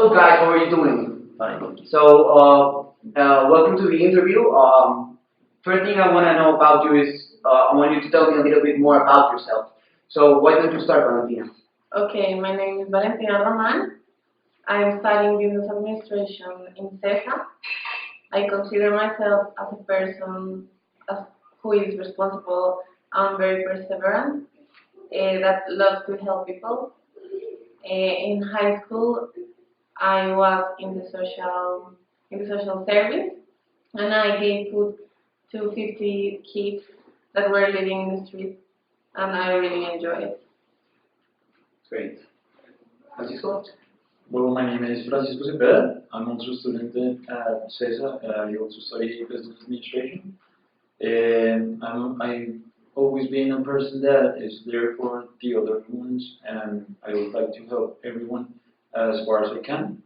Hello guys, how are you doing? Fine. So, welcome to the interview. First thing I want to know about you is I want you to tell me a little bit more about yourself. So, why don't you start, Valentina? Okay, my name is Valentina Roman. I'm studying business administration in Cepeda. I consider myself as a person as, who is responsible and very perseverant, that loves to help people. In high school, I was in the social service, and I gave food to 50 kids that were living in the street, and I really enjoyed it. Great. Francisco? Well, my name is Francisco Cepeda. I'm also a student at CESA. I also study business administration. And I've always been a person that is there for the other ones, and I would like to help everyone as far as I can.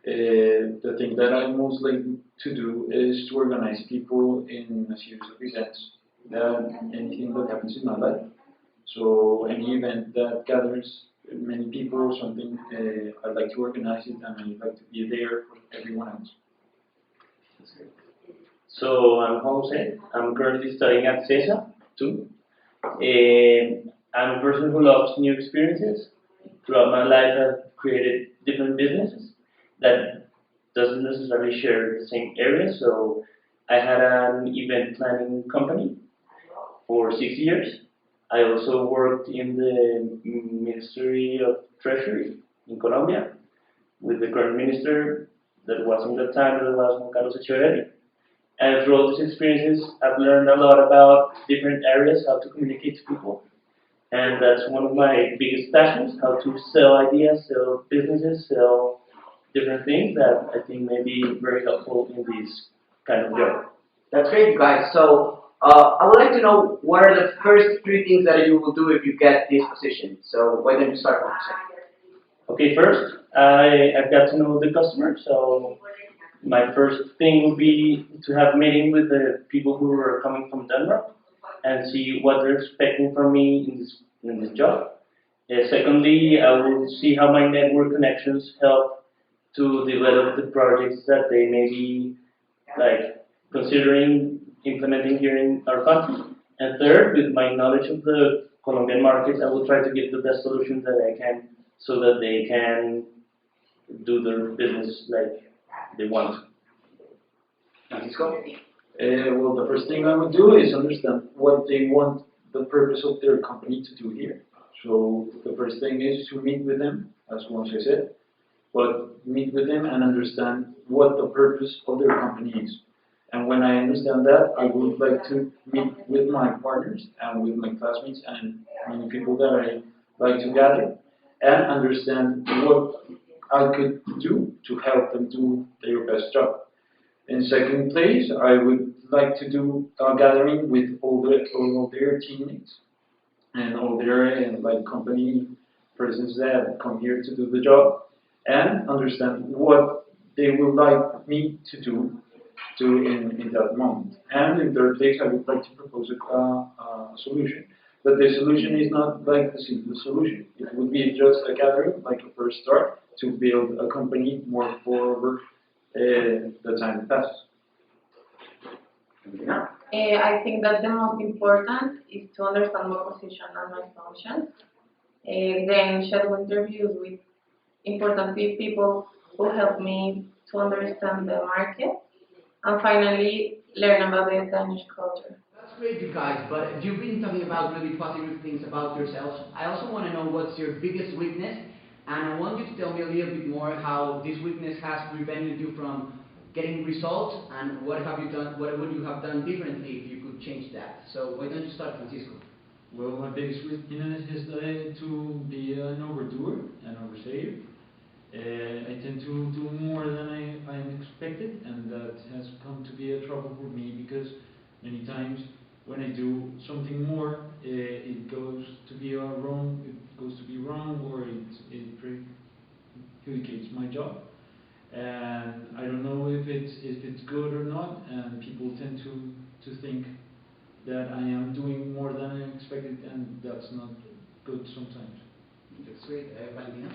The thing that I most like to do is to organize people in a series of events, that anything that happens in my life. So any event that gathers many people or something, I'd like to organize it and I'd like to be there for everyone else. So I'm Jose. I'm currently studying at CESA too. I'm a person who loves new experiences. Throughout my life, I've created different businesses that doesn't necessarily share the same area. So I had an event planning company for 6 years. I also worked in the Ministry of Treasury in Colombia with the current minister that was in that time, that was Juan Cepeda. And throughout these experiences, I've learned a lot about different areas, how to communicate to people. And that's one of my biggest passions, how to sell ideas, sell businesses, sell different things that I think may be very helpful in this kind of job. That's great, you guys. So, I would like to know what are the first three things that you will do if you get this position. So, why don't you start, Jose? Okay, first, I've got to know the customer. So my first thing would be to have a meeting with the people who are coming from Denmark and see what they're expecting from me in this job. Secondly, I will see how my network connections help to develop the projects that they may be like considering implementing here in our country. And third, with my knowledge of the Colombian market, I will try to get the best solutions that I can so that they can do their business like they want. Francisco? Well, the first thing I would do is understand what they want the purpose of their company to do here. So the first thing is to meet with them, as Juan said, but meet with them and understand what the purpose of their company is. And when I understand that, I would like to meet with my partners and with my classmates and many people that I like to gather and understand what I could do to help them do their best job. In second place, I would like to do a gathering with all their teammates and all their like company persons that come here to do the job and understand what they would like me to do in that moment. And in third place, I would like to propose a solution. But the solution is not like the simplest solution. It would be just a gathering, like a first start, to build a company more forward the time passes. I think that the most important is to understand my position and my functions. Then schedule interviews with important people who help me to understand the market. And finally, learn about the Danish culture. That's great, you guys, but you've been talking about really positive things about yourselves. I also want to know what's your biggest weakness, and I want you to tell me a little bit more how this weakness has prevented you from getting results, and what have you done, what would you have done differently if you could change that. So why don't you start, Francisco? Well, my biggest weakness is to be an overdoer, an oversayer. I tend to do more than I am expected, and that has come to be a trouble for me because many times when I do something more, it goes to be wrong. It goes to be wrong, or it prejudicates my job. And I don't know if it's good or not. And people tend to think that I am doing more than I expected, and that's not good sometimes. That's great. Valentina?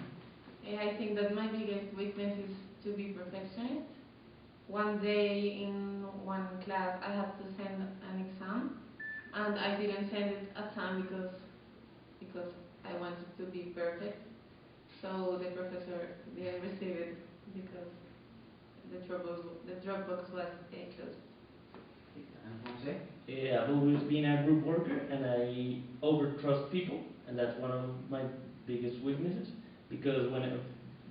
I think that my biggest weakness is to be perfectionist. One day in one class I had to send an exam and I didn't send it at time because I wanted to be perfect. So the professor didn't receive it because the Dropbox was closed. And Jose? Yeah, I've always been a group worker and I overtrust people, and that's one of my biggest weaknesses. Because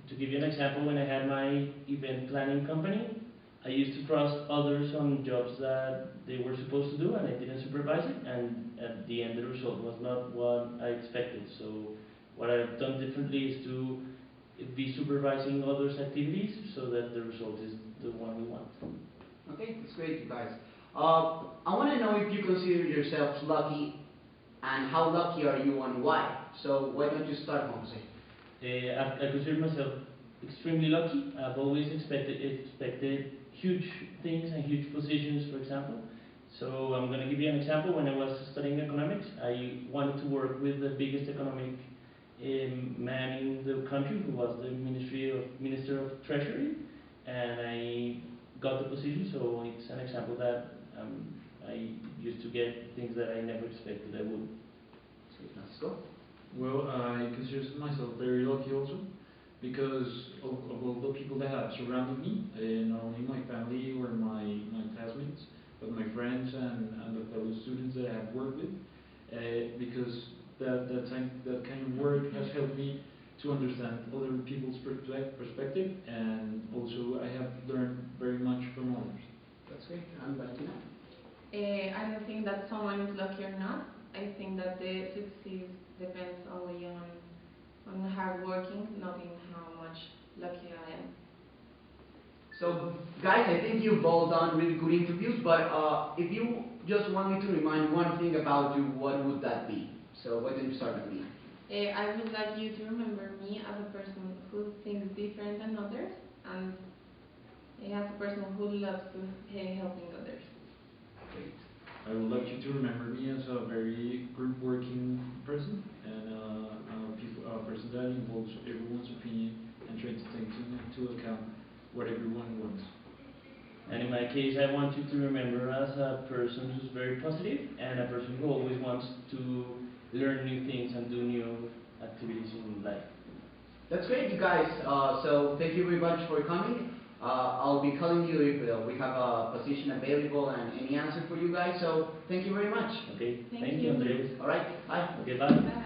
to give you an example, when I had my event planning company, I used to trust others on jobs that they were supposed to do, and I didn't supervise it, and at the end the result was not what I expected. So what I've done differently is to be supervising others' activities so that the result is the one we want. Okay, that's great, you guys. I want to know if you consider yourselves lucky, and how lucky are you and why? So why don't you start, Jose? I consider myself extremely lucky. I've always expected huge things and huge positions, for example. So I'm going to give you an example. When I was studying economics, I wanted to work with the biggest economic man in the country, who was the Minister of Treasury, and I got the position. So it's an example that I used to get things that I never expected I would. Let's go. Well, I consider myself very lucky also, because of all the people that have surrounded me, not only my family or my classmates, but my friends and the fellow students that I have worked with, because that kind of work has helped me to understand other people's perspective, and also I have learned very much from others. That's great. And Valentina? I don't think that someone is lucky or not. I think that the success depends only on hard working, not in how much lucky I am. So, guys, I think you've all done really good interviews, but if you just want me to remind one thing about you, what would that be? So, why don't you start with me? I would like you to remember me as a person who thinks different than others, and as a person who loves to helping others. Great. I would like you to remember me as a very group working person, and a person that involves everyone's opinion and trying to take into account what everyone wants. And in my case, I want you to remember as a person who's very positive and a person who always wants to learn new things and do new activities in life. That's great, you guys. So, thank you very much for coming. I'll be calling you if we have a position available and any answer for you guys. So, thank you very much. Okay, Thank thank you. you, Andres. All right, bye. Okay, bye. Bye.